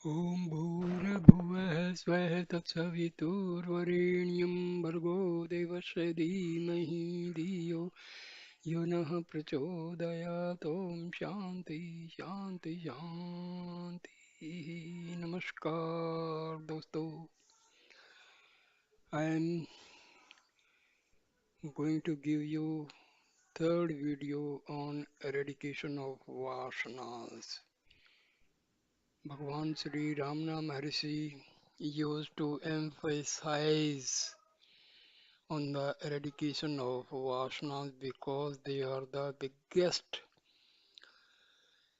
ॐ भूर्भुवः स्वः तत्सवितुर्वरेण्यं भर्गो देवस्य धीमहि धियो यो नः प्रचोदयात् ॐ शान्ति शान्ति शान्तिः नमस्कार दोस्तों. I am going to give you third video on eradication of Vasanas. Bhagwan Sri Ramana Maharshi used to emphasize on the eradication of Vasanas because they are the biggest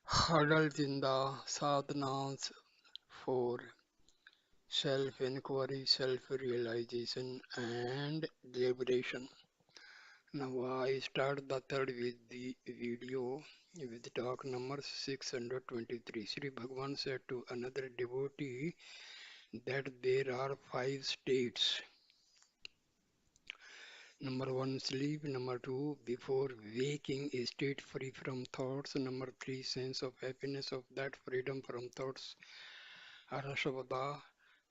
hurdles in the sadhanas for self-inquiry, self-realization and liberation. Now I start the third with the video with talk number 623. Sri Bhagavan said to another devotee that there are five states. Number one, sleep. Number two, before waking, a state free from thoughts. Number three, sense of happiness of that freedom from thoughts. Rasavada.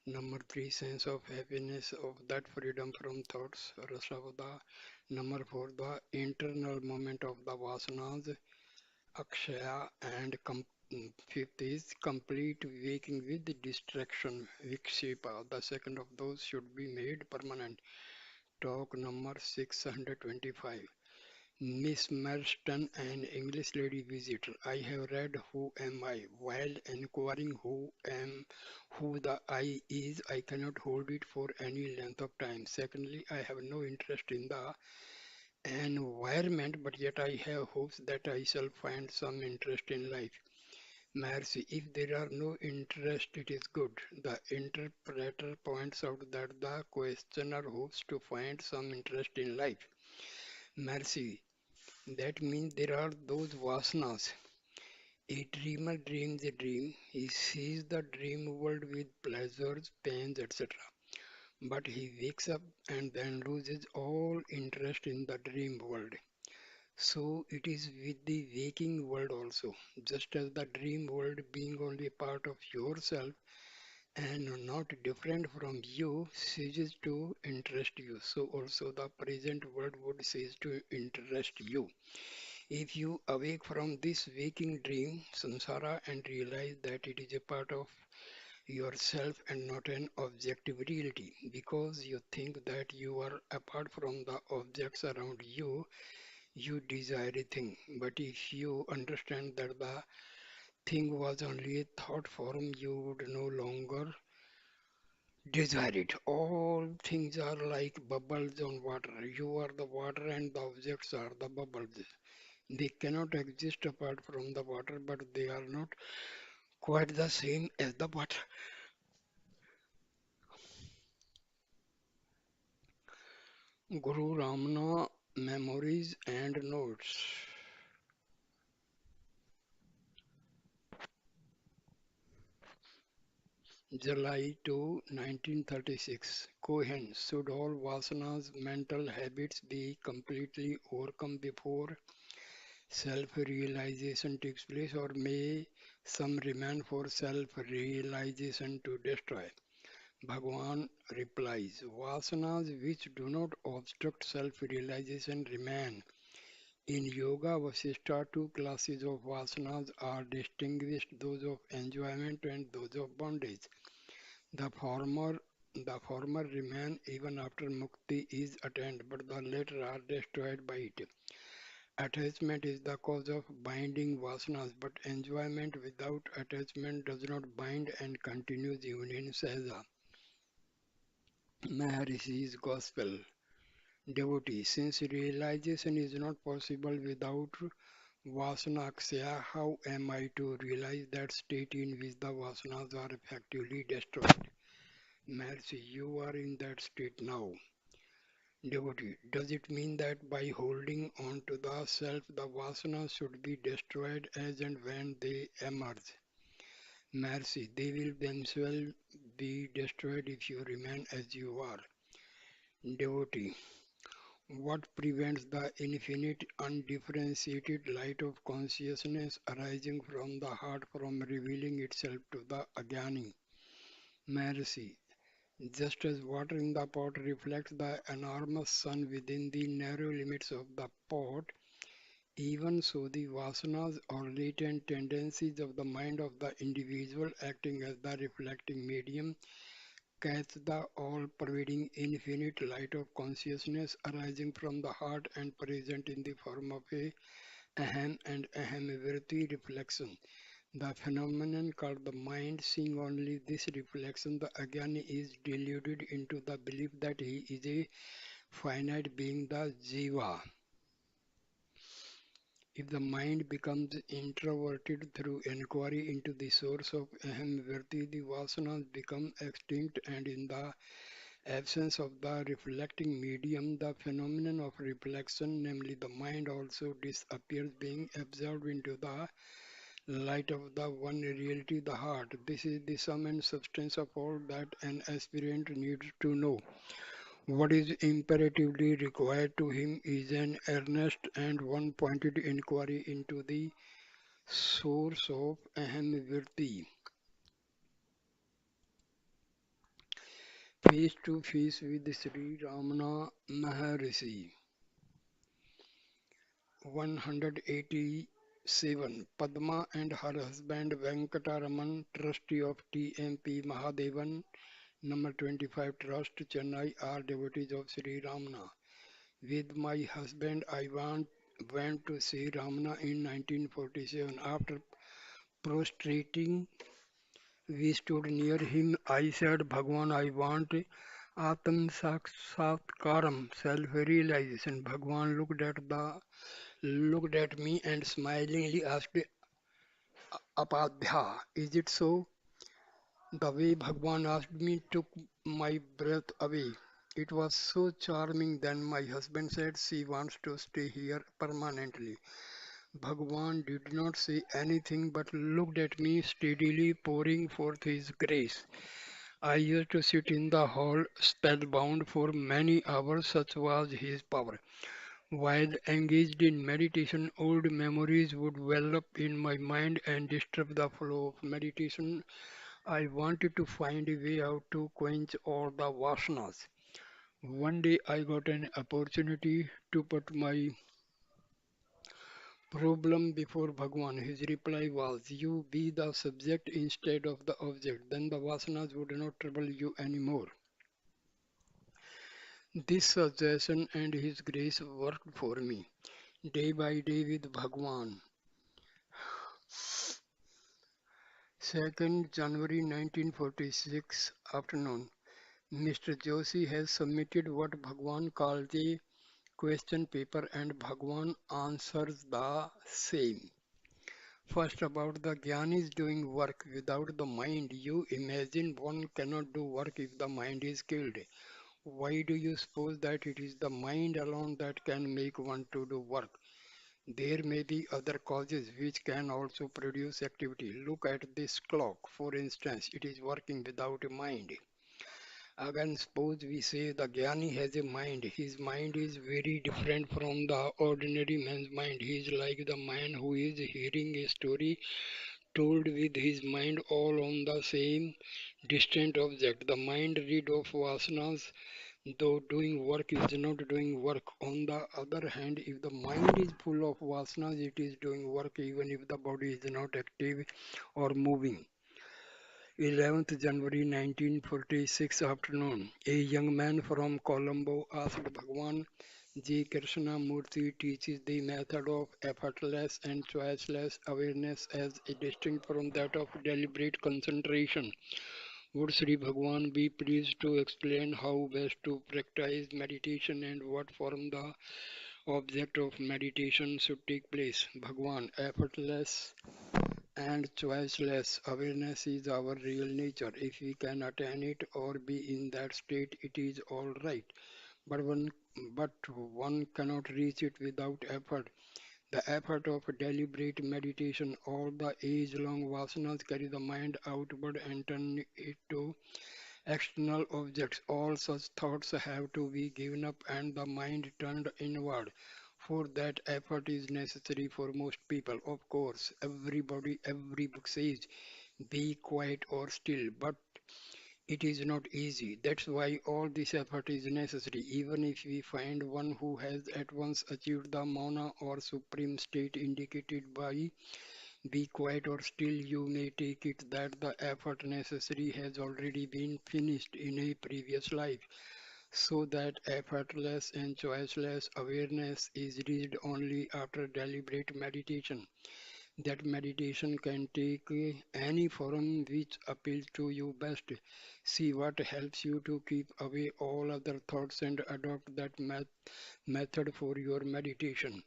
Number three, sense of happiness of that freedom from thoughts. Rasavada. Number four, the internal moment of the vasanas. Akshaya. And fifth is complete waking with distraction. Vikshepa. The second of those should be made permanent. Talk number 625. Miss Marston, an English lady visitor. I have read Who Am I? While inquiring who the I is, I cannot hold it for any length of time. Secondly, I have no interest in the environment, but yet I have hopes that I shall find some interest in life. Mercy, if there are no interest, it is good. The interpreter points out that the questioner hopes to find some interest in life. Mercy, that means there are those vasanas. A dreamer dreams a dream. He sees the dream world with pleasures, pains, etc. But he wakes up and then loses all interest in the dream world. So it is with the waking world also. Just as the dream world being only a part of yourself and not different from you ceases to interest you, so also the present world would cease to interest you. If you awake from this waking dream, samsara, and realize that it is a part of yourself and not an objective reality, because you think that you are apart from the objects around you, you desire a thing. But if you understand that the thing was only a thought form, you would no longer desire it. All things are like bubbles on water. You are the water and the objects are the bubbles. They cannot exist apart from the water, but they are not quite the same as the water. Guru Ramana Memories and Notes. July 2, 1936. Cohen, should all vasanas, mental habits be completely overcome before self-realization takes place, or may some remain for self-realization to destroy? Bhagavan replies, Vasanas which do not obstruct self-realization remain. In Yoga Vasishtha, two classes of vasanas are distinguished, those of enjoyment and those of bondage. The former the former remain even after mukti is attained, but the latter are destroyed by it. Attachment is the cause of binding vasanas, but enjoyment without attachment does not bind and continues even in sahaja. Maharishi's Gospel. Devotee, since realization is not possible without Vasanaksaya, how am I to realize that state in which the Vasanas are effectively destroyed? Mercy, you are in that state now. Devotee, does it mean that by holding on to the self, the Vasanas should be destroyed as and when they emerge? Mercy, they will themselves be destroyed if you remain as you are. Devotee, What prevents the infinite, undifferentiated light of consciousness arising from the heart from revealing itself to the Ajnani? Maharshi. Just as water in the pot reflects the enormous sun within the narrow limits of the pot, even so the vasanas or latent tendencies of the mind of the individual acting as the reflecting medium catch the all-pervading infinite light of consciousness arising from the heart and present in the form of a aham and ahamvriti reflection. The phenomenon called the mind seeing only this reflection, the Ajnani is deluded into the belief that he is a finite being, the jiva. If the mind becomes introverted through inquiry into the source of ahamvriti, the vasanas become extinct, and in the absence of the reflecting medium, the phenomenon of reflection, namely the mind, also disappears, being absorbed into the light of the one reality, the heart. This is the sum and substance of all that an aspirant needs to know. What is imperatively required to him is an earnest and one-pointed inquiry into the source of Ahamvirti. Face to face with Sri Ramana Maharshi. 187. Padma and her husband Venkataraman, trustee of TMP Mahadevan, number 25 Trust, Chennai, are devotees of Sri Ramana. With my husband, went to see Ramana in 1947. After prostrating, we stood near him. I said, Bhagwan, I want Atam Saksatkaram, self-realization. Bhagwan looked at me and smilingly asked, Apadhya, is it so? The way Bhagwan asked me took my breath away. It was so charming. Then my husband said she wants to stay here permanently. Bhagwan did not say anything but looked at me steadily, pouring forth his grace. I used to sit in the hall spellbound for many hours, such was his power. While engaged in meditation, old memories would well up in my mind and disturb the flow of meditation. I wanted to find a way out to quench all the vasanas. One day I got an opportunity to put my problem before Bhagwan. His reply was, you be the subject instead of the object, then the vasanas would not trouble you anymore. This suggestion and his grace worked for me. Day by day with Bhagwan. 2nd January 1946 afternoon. Mr. Joshi has submitted what Bhagwan calls a question paper and Bhagwan answers the same. First, about the Gyanis doing work without the mind. You imagine one cannot do work if the mind is killed. Why do you suppose that it is the mind alone that can make one to do work? There may be other causes which can also produce activity. Look at this clock, for instance, it is working without a mind. Again, suppose we say the Jnani has a mind. His mind is very different from the ordinary man's mind. He is like the man who is hearing a story told with his mind all on the same distant object. The mind rid of vasanas, though doing work, is not doing work. On the other hand, if the mind is full of vasanas, it is doing work even if the body is not active or moving. 11th January 1946 afternoon, a young man from Colombo asked Bhagwan Ji Krishnamurti teaches the method of effortless and choiceless awareness as distinct from that of deliberate concentration. Would Sri Bhagwan be pleased to explain how best to practice meditation and what form the object of meditation should take place? Bhagwan, effortless and choiceless awareness is our real nature. If we can attain it or be in that state, it is all right. But one cannot reach it without effort. The effort of deliberate meditation, all the age-long vasanas carry the mind outward and turn it to external objects. All such thoughts have to be given up and the mind turned inward. For that effort is necessary for most people. Of course, every book says, be quiet or still, but it is not easy. That's why all this effort is necessary. Even if we find one who has at once achieved the mana or supreme state indicated by be quiet or still, you may take it that the effort necessary has already been finished in a previous life, so that effortless and choiceless awareness is reached only after deliberate meditation. That meditation can take any form which appeals to you best. See what helps you to keep away all other thoughts and adopt that method for your meditation.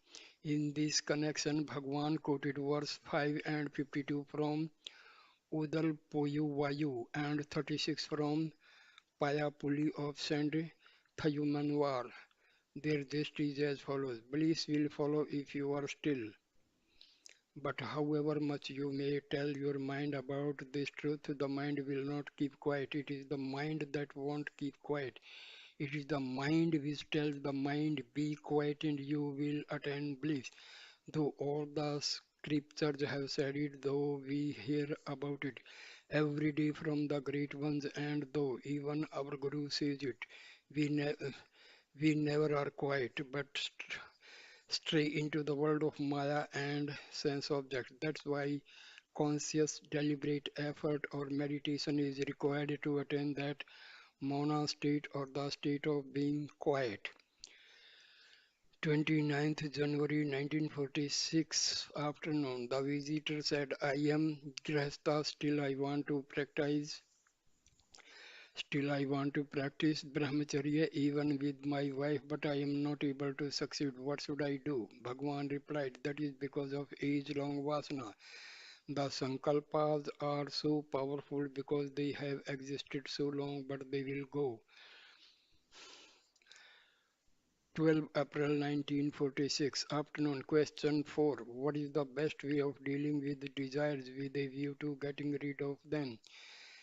In this connection, Bhagwan quoted verse 5 and 52 from Udal Poyu Vayu and 36 from Payapuli of Saint Thayumanwar. Their gist is as follows: bliss will follow if you are still. But however much you may tell your mind about this truth, the mind will not keep quiet. It is the mind that won't keep quiet. It is the mind which tells the mind, be quiet and you will attain bliss. Though all the scriptures have said it, though we hear about it every day from the great ones, and though even our Guru says it, we, ne- we never are quiet, but stray into the world of Maya and sense objects. That's why conscious, deliberate effort or meditation is required to attain that Mauna state or the state of being quiet. 29th January 1946 afternoon, the visitor said, I am Grihastha, still I want to practice brahmacharya even with my wife, but I am not able to succeed. What should I do? Bhagwan replied, that is because of age-long vasana. The sankalpas are so powerful because they have existed so long, but they will go. 12 April 1946 afternoon. Question 4. What is the best way of dealing with desires with a view to getting rid of them,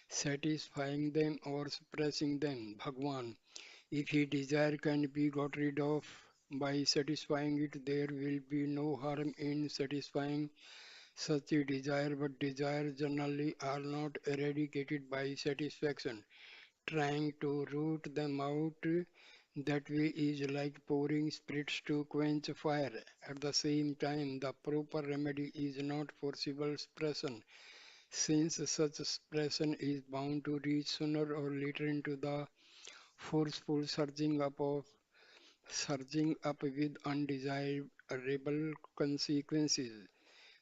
satisfying them or suppressing them? Bhagwan. If a desire can be got rid of by satisfying it, there will be no harm in satisfying such a desire, but desires generally are not eradicated by satisfaction. Trying to root them out that way is like pouring spirits to quench fire. At the same time, the proper remedy is not forcible suppression, since such suppression is bound to reach sooner or later into the forceful surging up with undesirable consequences.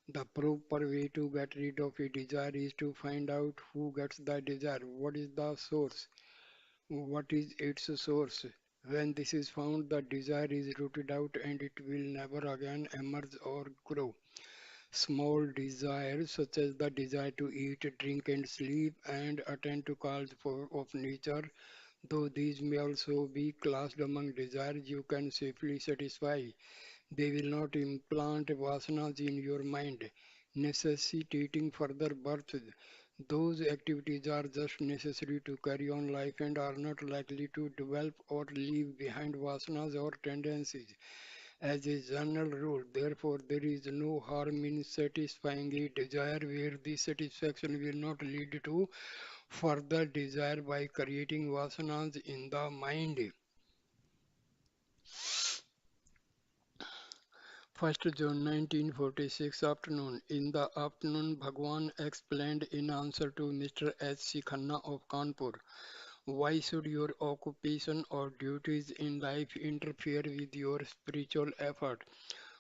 The proper way to get rid of a desire is to find out who gets the desire, what is the source, what is its source. When this is found, the desire is rooted out and it will never again emerge or grow. Small desires, such as the desire to eat, drink, and sleep, and attend to calls of nature, though these may also be classed among desires you can safely satisfy, they will not implant vasanas in your mind, necessitating further birth. Those activities are just necessary to carry on life and are not likely to develop or leave behind vasanas or tendencies. As a general rule, therefore, there is no harm in satisfying a desire where the satisfaction will not lead to further desire by creating vasanas in the mind. 1st June 1946 afternoon. In the afternoon, Bhagwan explained in answer to Mr. H. C. Khanna of Kanpur, why should your occupation or duties in life interfere with your spiritual effort?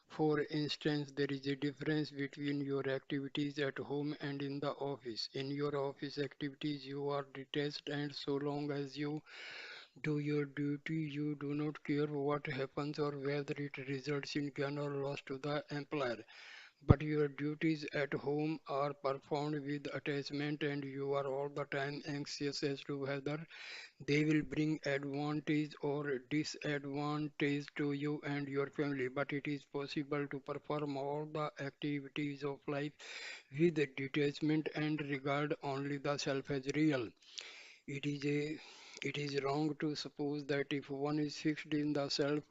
For instance, there is a difference between your activities at home and in the office. In your office activities, you are detached, and so long as you do your duty, you do not care what happens or whether it results in gain or loss to the employer. But your duties at home are performed with attachment, and you are all the time anxious as to whether they will bring advantage or disadvantage to you and your family. But it is possible to perform all the activities of life with detachment and regard only the self as real. It is it is wrong to suppose that if one is fixed in the self,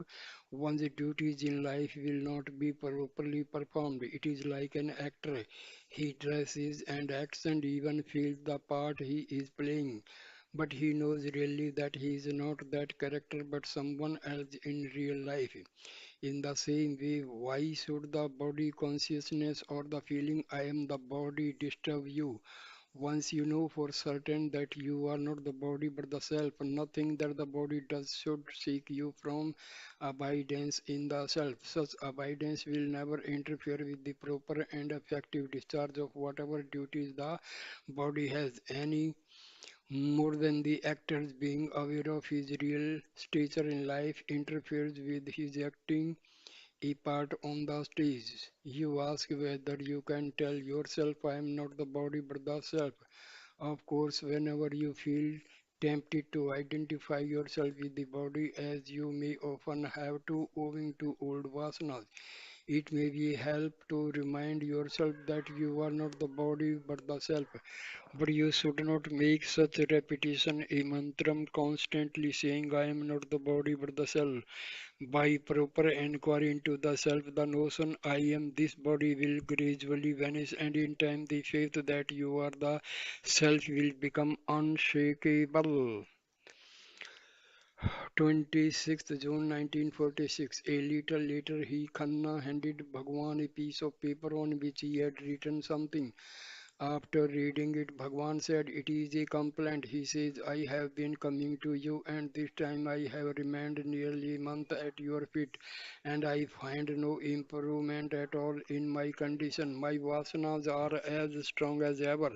one's duties in life will not be properly performed. It is like an actor. He dresses and acts and even feels the part he is playing. But he knows really that he is not that character but someone else in real life. In the same way, why should the body consciousness or the feeling I am the body disturb you? Once you know for certain that you are not the body but the self, nothing that the body does should seek you from abidance in the self. Such abidance will never interfere with the proper and effective discharge of whatever duties the body has, any more than the actor's being aware of his real stature in life interferes with his acting a part on the stage. You ask whether you can tell yourself I am not the body but the self. Of course, whenever you feel tempted to identify yourself with the body, as you may often have to owing to old vasanas, it may be help to remind yourself that you are not the body but the self. But you should not make such repetition a mantram, constantly saying I am not the body but the self. By proper inquiry into the self, the notion I am this body will gradually vanish, and in time the faith that you are the self will become unshakable. 26th June 1946. A little later, he Khanna handed Bhagwan a piece of paper on which he had written something. After reading it, Bhagwan said, it is a complaint. He says, I have been coming to you, and this time I have remained nearly a month at your feet, and I find no improvement at all in my condition. My vasanas are as strong as ever.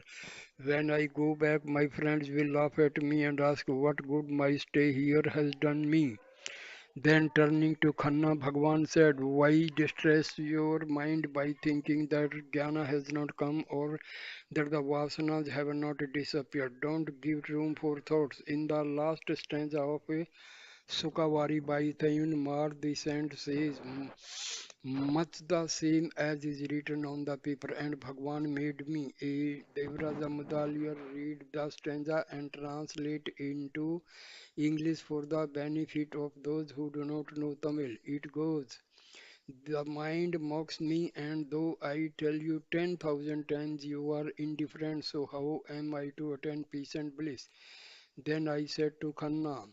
When I go back, my friends will laugh at me and ask what good my stay here has done me. Then turning to Khanna, Bhagwan said, why distress your mind by thinking that jnana has not come or that the vasanas have not disappeared? Don't give room for thoughts. In the last stanza of Sukavari by Thayun Mar, the saint says, much the same as is written on the paper, and Bhagwan made me, a Devraja Mudaliar, read the stanza and translate into English for the benefit of those who do not know Tamil. It goes, the mind mocks me, and though I tell you 10,000 times you are indifferent, so how am I to attain peace and bliss? Then I said to Khanna,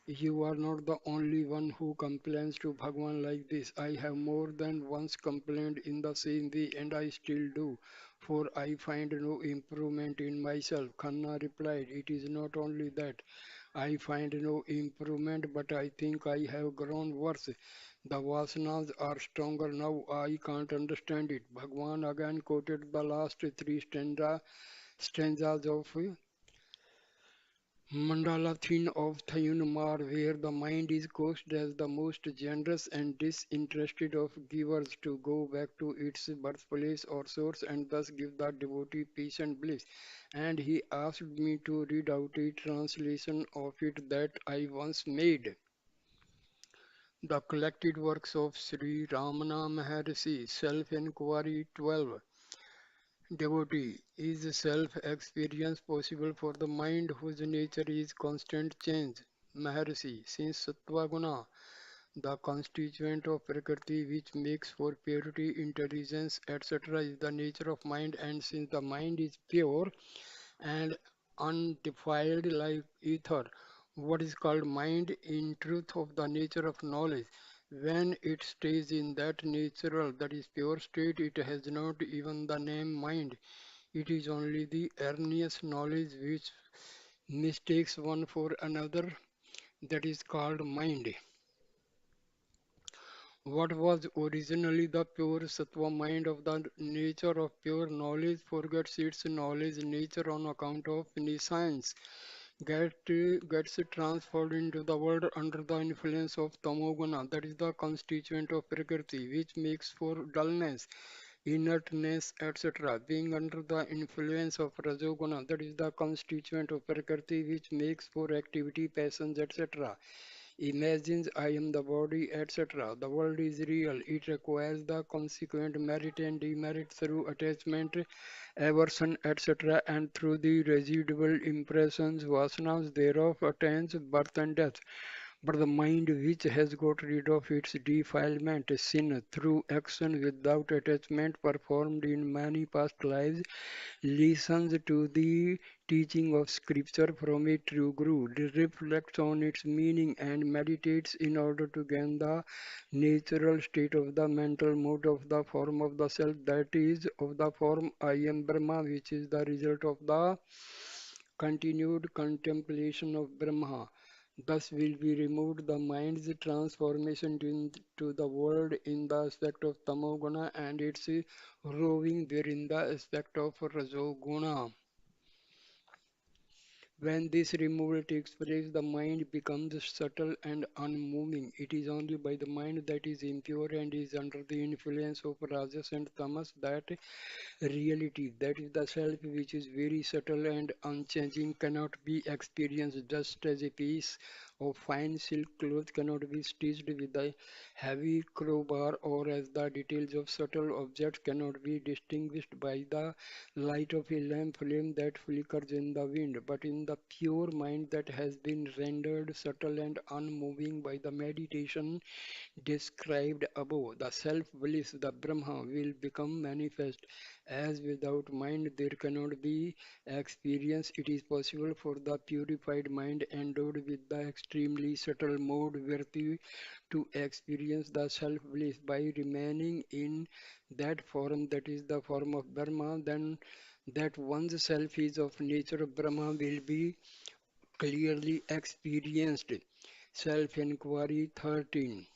you are not the only one who complains to Bhagwan like this. I have more than once complained in the same way, and I still do, for I find no improvement in myself. Khanna replied, it is not only that I find no improvement, but I think I have grown worse. The vasanas are stronger now. I can't understand it. Bhagwan again quoted the last three stanzas of Mandala Thin of Thayunmar, where the mind is coached as the most generous and disinterested of givers to go back to its birthplace or source and thus give the devotee peace and bliss. And he asked me to read out a translation of it that I once made. The collected works of Sri Ramana Maharshi, Self-Inquiry 12. Devotee, is self-experience possible for the mind whose nature is constant change? Maharshi, since Sattva Guna, the constituent of Prakriti which makes for purity, intelligence, etc., is the nature of mind, and since the mind is pure and undefiled like ether, what is called mind in truth of the nature of knowledge, when it stays in that natural, that is pure state, it has not even the name mind. It is only the erroneous knowledge which mistakes one for another, that is called mind. What was originally the pure sattva mind of the nature of pure knowledge forgets its knowledge nature on account of nescience, gets transferred into the world under the influence of tamoguna, that is the constituent of prakriti, which makes for dullness, inertness, etc. Being under the influence of rajoguna, that is the constituent of prakriti, which makes for activity, passions, etc. imagines I am the body, etc. The world is real. It requires the consequent merit and demerit through attachment, aversion, etc., and through the residual impressions, vasanas thereof attains birth and death. But the mind which has got rid of its defilement, sin, through action without attachment performed in many past lives, listens to the teaching of Scripture from a true Guru, reflects on its meaning, and meditates in order to gain the natural state of the mental mood of the form of the self, that is, of the form I am Brahma, which is the result of the continued contemplation of Brahma. Thus will be removed the mind's transformation into the world in the aspect of tamoguna and its roving wherein the aspect of rajoguna. When this removal takes place, the mind becomes subtle and unmoving. It is only by the mind that is impure and is under the influence of rajas and tamas that reality, that is the self, which is very subtle and unchanging, cannot be experienced, just as a piece of fine silk cloth cannot be stitched with a heavy crowbar, or as the details of subtle objects cannot be distinguished by the light of a lamp flame that flickers in the wind. But in the pure mind that has been rendered subtle and unmoving by the meditation described above, the self-bliss, the Brahma, will become manifest. As without mind there cannot be experience, it is possible for the purified mind endowed with the extremely subtle mode virtue to experience the self-bliss by remaining in that form, that is the form of Brahma. Then that one's self is of nature Brahma will be clearly experienced. Self-inquiry 13.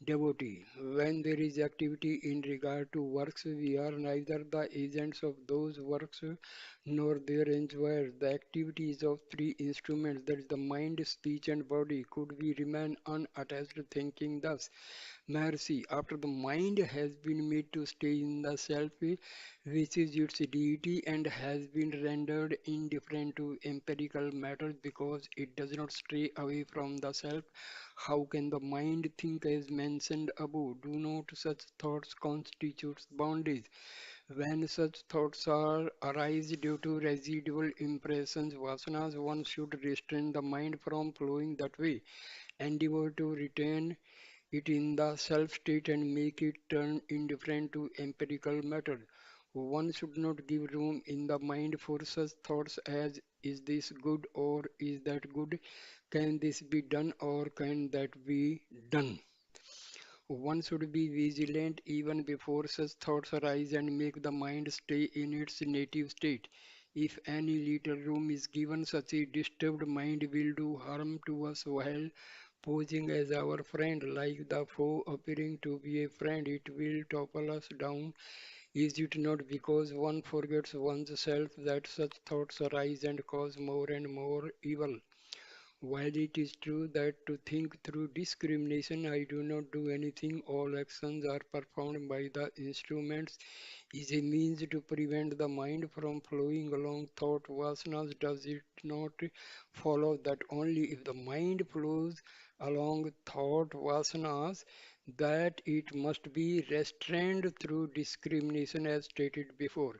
Devotee. When there is activity in regard to works, we are neither the agents of those works nor their enjoyers. The activities of three instruments, that is the mind, speech, and body, could we remain unattached, thinking thus. Maharshi, after the mind has been made to stay in the self, which is its deity, and has been rendered indifferent to empirical matters because it does not stray away from the self, how can the mind think as mentioned above? Do not such thoughts constitute bondage? When such thoughts are arise due to residual impressions, vasanas, one should restrain the mind from flowing that way, endeavor to retain it in the self state and make it turn indifferent to empirical matter. One should not give room in the mind for such thoughts as is this good or is that good? Can this be done or can that be done? One should be vigilant even before such thoughts arise and make the mind stay in its native state. If any little room is given, such a disturbed mind will do harm to us while posing as our friend, like the foe appearing to be a friend, it will topple us down. Is it not because one forgets one's self that such thoughts arise and cause more and more evil? While it is true that to think through discrimination, I do not do anything, all actions are performed by the instruments, is a means to prevent the mind from flowing along thought vasanas, does it not follow that only if the mind flows along thought vasanas, that it must be restrained through discrimination as stated before?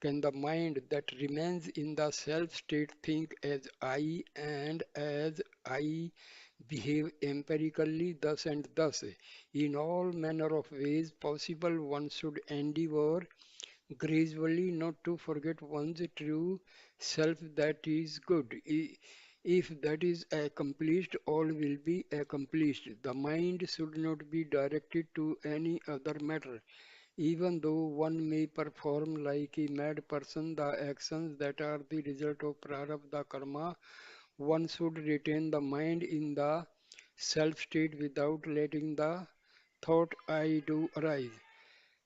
Can the mind that remains in the self state think as I and as I behave empirically thus and thus? In all manner of ways possible, one should endeavor gradually not to forget one's true self, that is good. If that is accomplished, all will be accomplished. The mind should not be directed to any other matter. Even though one may perform like a mad person the actions that are the result of prarabdha karma, one should retain the mind in the self state without letting the thought I do arise.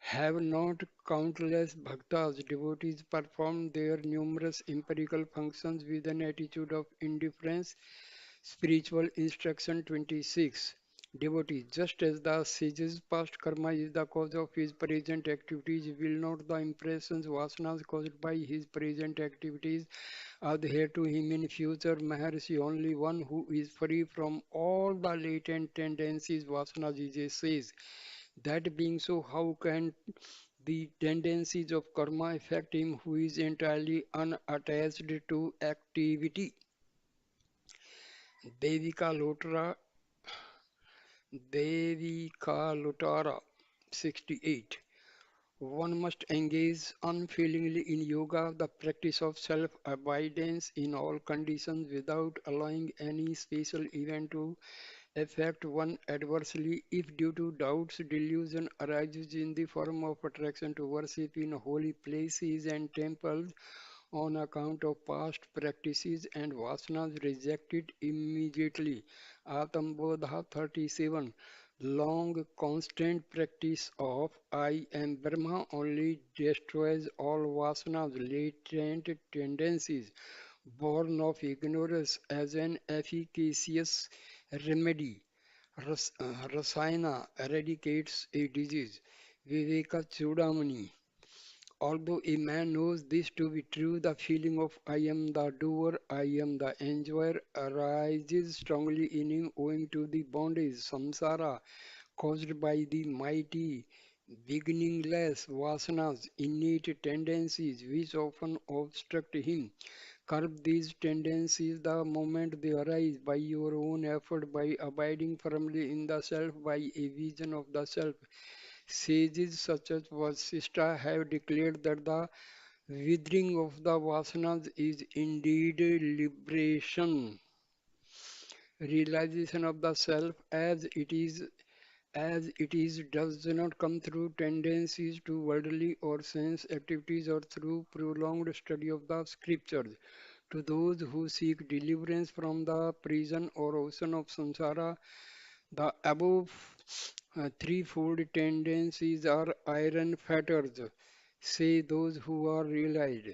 Have not countless bhaktas, devotees, performed their numerous empirical functions with an attitude of indifference? Spiritual instruction 26. Devotee, just as the sage's past karma is the cause of his present activities, will not the impressions vasanas caused by his present activities adhere to him in future? Maharshi, only one who is free from all the latent tendencies vasanas is a sage. That being so, how can the tendencies of karma affect him who is entirely unattached to activity? Devika Lotra Devika Lotara 68. One must engage unfailingly in yoga, the practice of self-abidance in all conditions without allowing any special event to affect one adversely. If due to doubts, delusion arises in the form of attraction to worship in holy places and temples on account of past practices and vasanas rejected immediately. Atambodha 37. Long constant practice of I am Brahma only destroys all vasanas, latent tendencies, born of ignorance as an efficacious remedy. Rasayana eradicates a disease. Viveka Chudamani. Although a man knows this to be true, the feeling of I am the doer, I am the enjoyer arises strongly in him owing to the bondage, samsara, caused by the mighty, beginningless vasanas, innate tendencies which often obstruct him. Curb these tendencies the moment they arise by your own effort, by abiding firmly in the self, by a vision of the self. Sages such as Vasistha have declared that the withering of the vasanas is indeed liberation, realization of the self as it is does not come through tendencies to worldly or sense activities or through prolonged study of the scriptures. To those who seek deliverance from the prison or ocean of samsara, the above threefold tendencies are iron fetters, say those who are realized.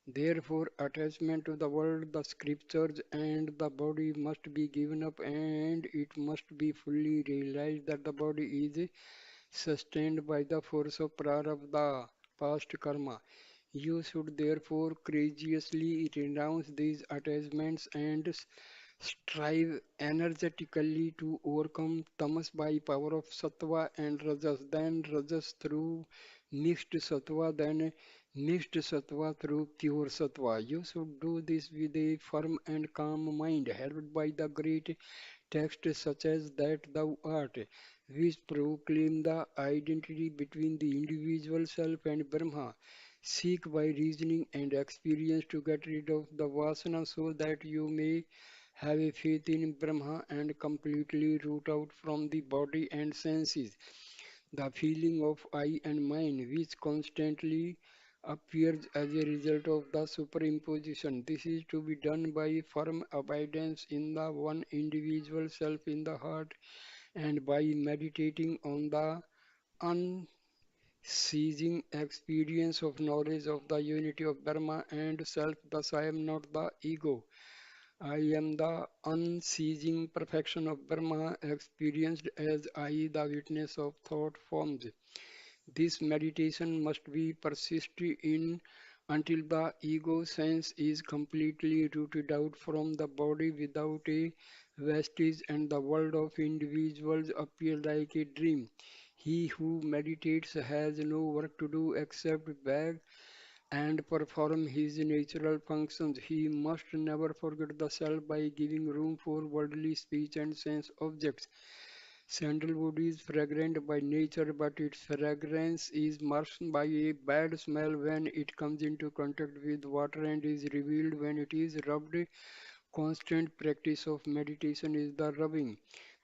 Therefore, attachment to the world, the scriptures, and the body must be given up, and it must be fully realized that the body is sustained by the force of prarabdha, past karma. You should therefore courageously renounce these attachments and strive energetically to overcome tamas by power of sattva and rajas, then rajas through mixed sattva, then mixed sattva through pure sattva. You should do this with a firm and calm mind, helped by the great texts such as that thou art, which proclaim the identity between the individual self and Brahma. Seek by reasoning and experience to get rid of the vasana so that you may have a faith in Brahma and completely root out from the body and senses the feeling of I and mine, which constantly appears as a result of the superimposition. This is to be done by firm abidance in the one individual self in the heart and by meditating on the unceasing experience of knowledge of the unity of Brahma and self. Thus, I am not the ego. I am the unceasing perfection of Brahma experienced as I, the witness of thought forms. This meditation must be persisted in until the ego sense is completely rooted out from the body without a vestige and the world of individuals appear like a dream. He who meditates has no work to do except beg and perform his natural functions. He must never forget the self by giving room for worldly speech and sense objects. Sandalwood is fragrant by nature, but its fragrance is masked by a bad smell when it comes into contact with water and is revealed when it is rubbed. Constant practice of meditation is the rubbing.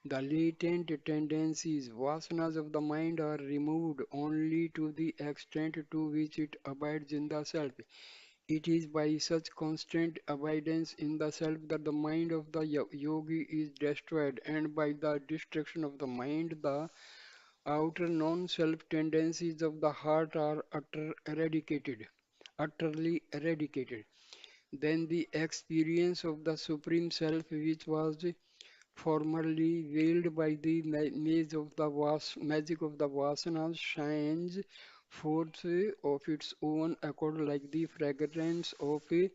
The latent tendencies, vasanas of the mind are removed only to the extent to which it abides in the self. It is by such constant abidance in the self that the mind of the yogi is destroyed, and by the destruction of the mind, the outer non-self tendencies of the heart are utterly eradicated. Then the experience of the Supreme Self, which was formerly veiled by the magic of the Vasanas, shines forth of its own accord like the fragrance of a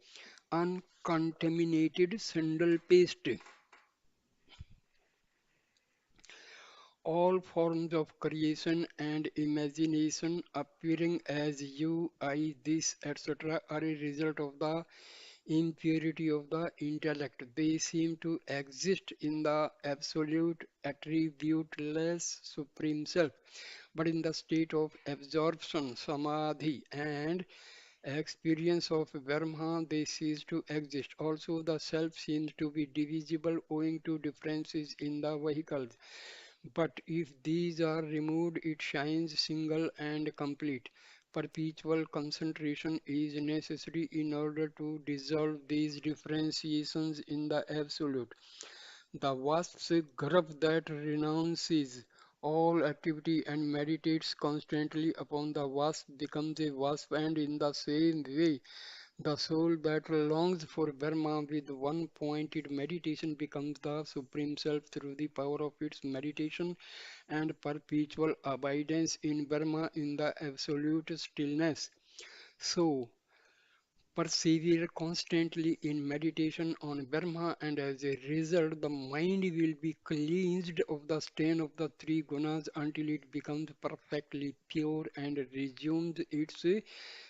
uncontaminated sandal paste. All forms of creation and imagination appearing as you, I, this, etc., are a result of the impurity of the intellect. They seem to exist in the absolute, attributeless Supreme Self, but in the state of absorption, samadhi, and experience of Brahma, they cease to exist. Also, the self seems to be divisible owing to differences in the vehicles. But if these are removed, it shines single and complete. Perpetual concentration is necessary in order to dissolve these differentiations in the absolute. The wasp's grub that renounces all activity and meditates constantly upon the wasp becomes a wasp, and in the same way, the soul that longs for Brahma with one pointed meditation becomes the Supreme Self through the power of its meditation and perpetual abidance in Brahma in the absolute stillness. So, persevere constantly in meditation on Brahma, and as a result, the mind will be cleansed of the stain of the three gunas until it becomes perfectly pure and resumes its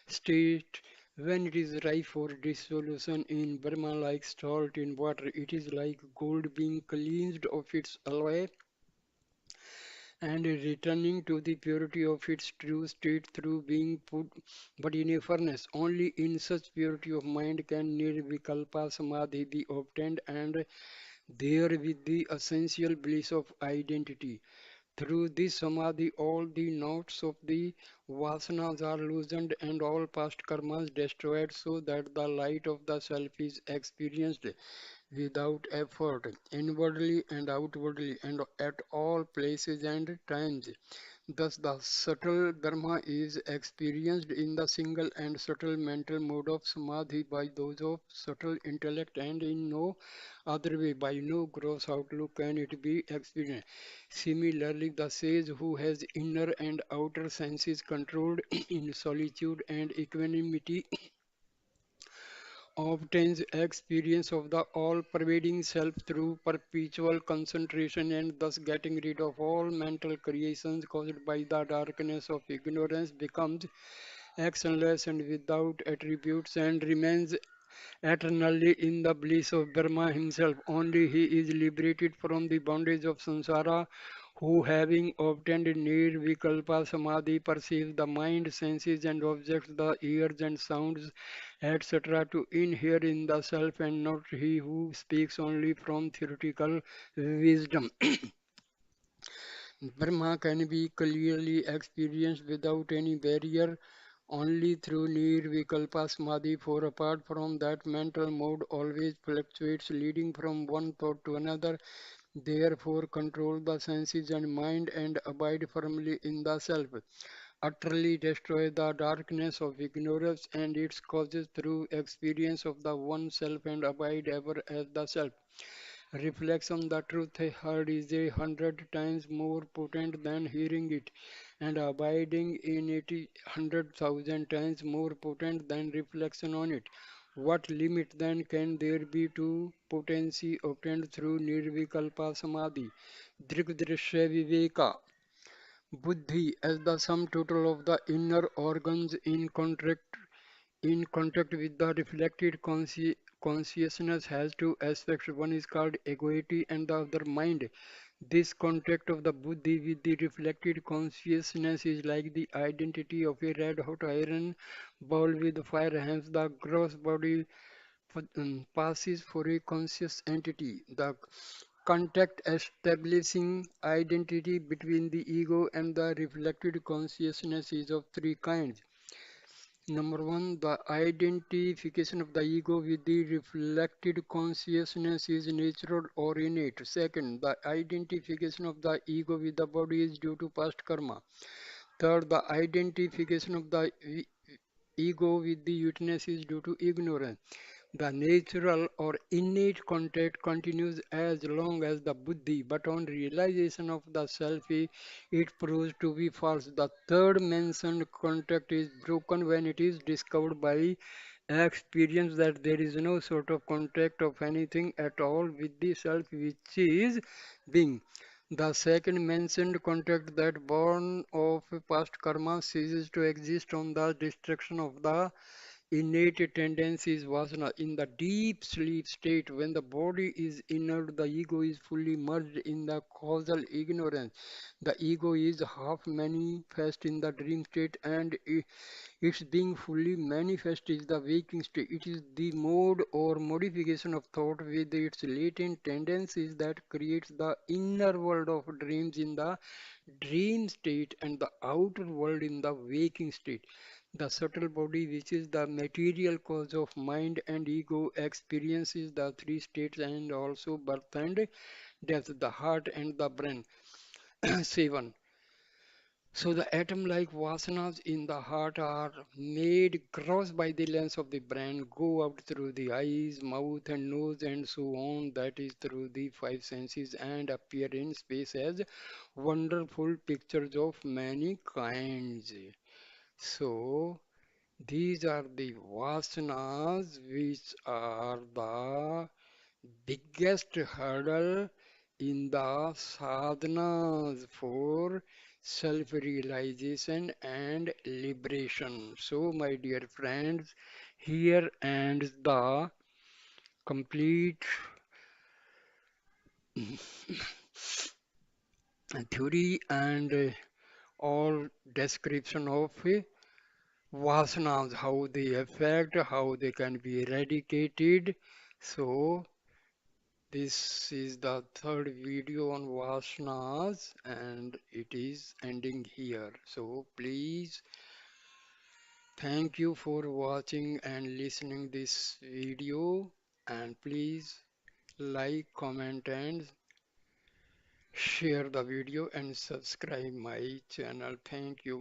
state when it is ripe for dissolution in Brahma, like salt in water. It is like gold being cleansed of its alloy and returning to the purity of its true state through being put but in a furnace. Only in such purity of mind can nirvikalpa samadhi be obtained, and there with the essential bliss of identity. Through this samadhi, all the knots of the vasanas are loosened and all past karmas destroyed, so that the light of the self is experienced without effort, inwardly and outwardly, and at all places and times. Thus, the subtle Dharma is experienced in the single and subtle mental mode of samadhi by those of subtle intellect, and in no other way, by no gross outlook, can it be experienced. Similarly, the sage who has inner and outer senses controlled in solitude and equanimity obtains experience of the all-pervading self through perpetual concentration, and thus getting rid of all mental creations caused by the darkness of ignorance becomes actionless and without attributes, and remains eternally in the bliss of Brahma himself. Only he is liberated from the bondage of samsara, who having obtained nirvikalpa samadhi perceives the mind, senses and objects, the ears and sounds, etc. to inhere in the self, and not he who speaks only from theoretical wisdom. Brahma can be clearly experienced without any barrier only through nirvikalpa samadhi, for apart from that mental mode always fluctuates leading from one thought to another. Therefore control the senses and mind and abide firmly in the self. Utterly destroy the darkness of ignorance and its causes through experience of the one self, and abide ever as the self. Reflection: the truth heard is 100 times more potent than hearing it, and abiding in it 100,000 times more potent than reflection on it. What limit then can there be to potency obtained through nirvikalpa samadhi? Drigdrishya viveka. Buddhi, as the sum total of the inner organs in contact with the reflected consciousness, has two aspects. One is called egoity and the other mind. This contact of the buddhi with the reflected consciousness is like the identity of a red hot iron ball with fire. Hence, the gross body passes for a conscious entity. The contact establishing identity between the ego and the reflected consciousness is of three kinds. Number one, the identification of the ego with the reflected consciousness is natural or innate. Second, the identification of the ego with the body is due to past karma. Third, the identification of the ego with the witness is due to ignorance. The natural or innate contact continues as long as the buddhi, but on realization of the self, it proves to be false. The third mentioned contact is broken when it is discovered by experience that there is no sort of contact of anything at all with the self which is being. The second mentioned contact that born of past karma ceases to exist on the destruction of the innate tendencies vasana. In the deep sleep state, when the body is inert, the ego is fully merged in the causal ignorance. The ego is half manifest in the dream state, and its being fully manifest is the waking state. It is the mode or modification of thought with its latent tendencies that creates the inner world of dreams in the dream state and the outer world in the waking state. The subtle body, which is the material cause of mind and ego, experiences the three states and also birth and death, the heart and the brain. 7. So the atom-like vasanas in the heart are made gross by the lens of the brain, go out through the eyes, mouth and nose and so on, that is through the five senses, and appear in space as wonderful pictures of many kinds. So these are the vasanas which are the biggest hurdle in the sadhanas for self-realization and liberation. So, my dear friends, here ends the complete theory and all description of vasanas, how they affect, how they can be eradicated. So, this is the third video on Vasanas and it is ending here. So please thank you for watching and listening this video and please like, comment and share the video and subscribe my channel. Thank you.